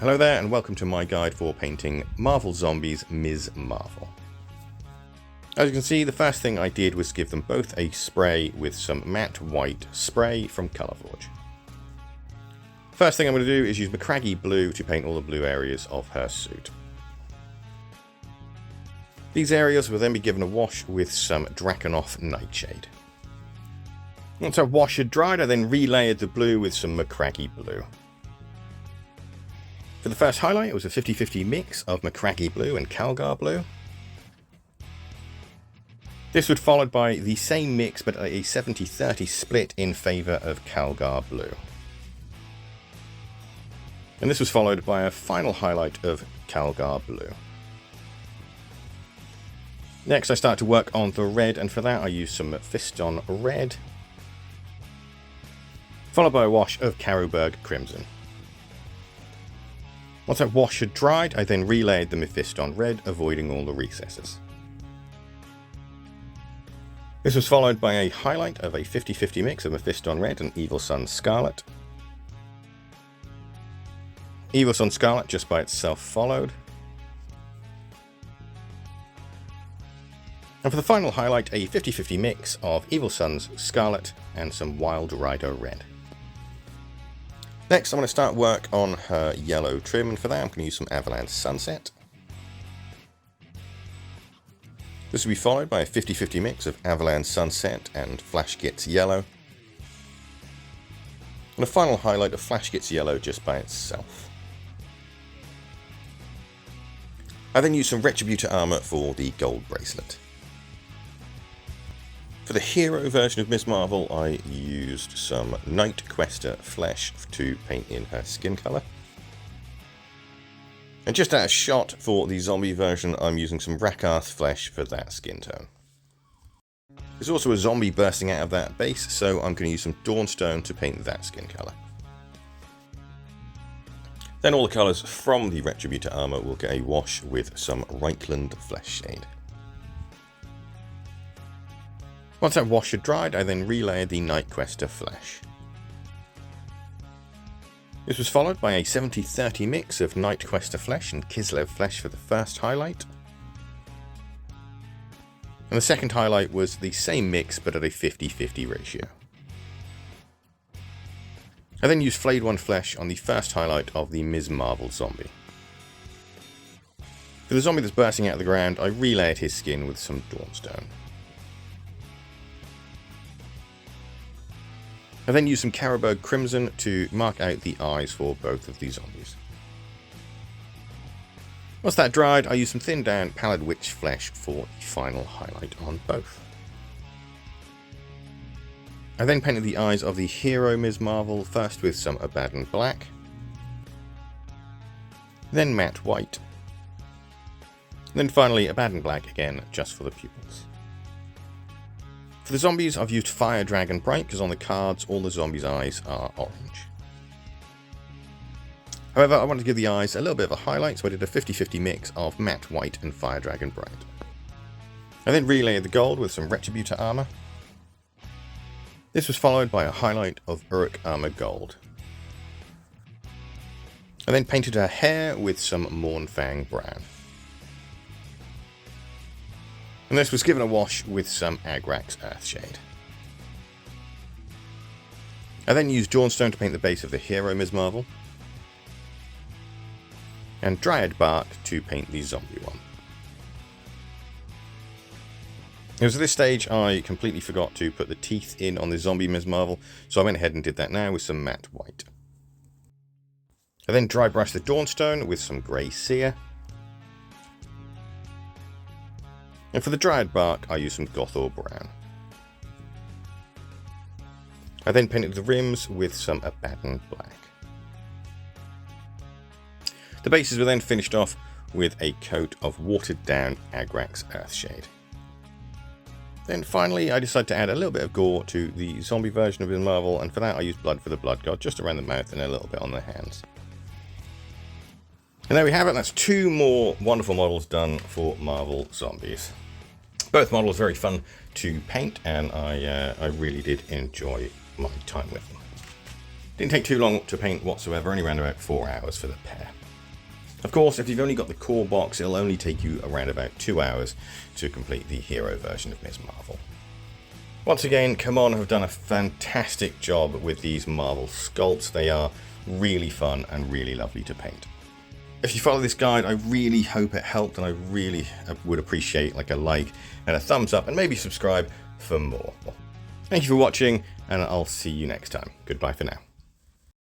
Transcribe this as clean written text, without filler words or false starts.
Hello there and welcome to my guide for painting Marvel Zombies Ms. Marvel. As you can see, the first thing I did was give them both a spray with some matte white spray from Colourforge. First thing I'm going to do is use Macragge Blue to paint all the blue areas of her suit. These areas will then be given a wash with some Drakenhof Nightshade. Once our wash had dried, I then relayered the blue with some Macragge Blue. For the first highlight, it was a 50-50 mix of Macragge Blue and Calgar Blue. This was followed by the same mix but a 70-30 split in favour of Calgar Blue. And this was followed by a final highlight of Calgar Blue. Next I start to work on the red, and for that I use some Fiston Red, followed by a wash of Carroburg Crimson. Once that wash had dried, I then relayered the Mephiston Red, avoiding all the recesses. This was followed by a highlight of a 50-50 mix of Mephiston Red and Evil Sunz Scarlet. Evil Sunz Scarlet just by itself followed. And for the final highlight, a 50-50 mix of Evil Sunz Scarlet and some Wild Rider Red. Next, I'm going to start work on her yellow trim, and for that I'm going to use some Avalanche Sunset. This will be followed by a 50-50 mix of Avalanche Sunset and Flash Gitz Yellow. And a final highlight of Flash Gitz Yellow just by itself. I then use some Retributor armor for the gold bracelet. For the hero version of Ms. Marvel, I used some Nightquester flesh to paint in her skin colour. And just out of shot for the zombie version, I'm using some Rakarth flesh for that skin tone. There's also a zombie bursting out of that base, so I'm going to use some Dawnstone to paint that skin colour. Then all the colours from the Retributor armour will get a wash with some Reikland flesh shade. Once that wash had dried, I then relayered the Nightquester flesh. This was followed by a 70-30 mix of Nightquester flesh and Kislev flesh for the first highlight. And the second highlight was the same mix but at a 50-50 ratio. I then used Flayed One flesh on the first highlight of the Ms. Marvel zombie. For the zombie that's bursting out of the ground, I relayered his skin with some Dawnstone. I then used some Carroburg Crimson to mark out the eyes for both of these zombies. Once that dried, I used some thinned down Pallid Witch flesh for the final highlight on both. I then painted the eyes of the hero Ms. Marvel, first with some Abaddon Black, then matte white, and then finally Abaddon Black again just for the pupils. For the zombies, I've used Fire Dragon Bright because on the cards all the zombies' eyes are orange. However, I wanted to give the eyes a little bit of a highlight, so I did a 50-50 mix of matte white and Fire Dragon Bright. I then relayered the gold with some Retributor armor. This was followed by a highlight of Uruk Armor Gold. I then painted her hair with some Mournfang Brown. And this was given a wash with some Agrax Earthshade. I then used Dawnstone to paint the base of the hero Ms. Marvel, and Dryad Bark to paint the zombie one. It was at this stage I completely forgot to put the teeth in on the zombie Ms. Marvel, so I went ahead and did that now with some matte white. I then dry brushed the Dawnstone with some Grey Seer. And for the Dryad Bark, I used some Gothor Brown. I then painted the rims with some Abaddon Black. The bases were then finished off with a coat of watered down Agrax Earthshade. Then finally, I decided to add a little bit of gore to the zombie version of Ms. Marvel, and for that I used Blood for the Blood God just around the mouth and a little bit on the hands. And there we have it, that's two more wonderful models done for Marvel Zombies. Both models very fun to paint, and I really did enjoy my time with them. Didn't take too long to paint whatsoever, only around about 4 hours for the pair. Of course, if you've only got the core box, it'll only take you around about 2 hours to complete the hero version of Ms. Marvel. Once again, CMON have done a fantastic job with these Marvel sculpts. They are really fun and really lovely to paint. If you follow this guide, I really hope it helped, and I really would appreciate a like and a thumbs up, and maybe subscribe for more. Thank you for watching, and I'll see you next time. Goodbye for now.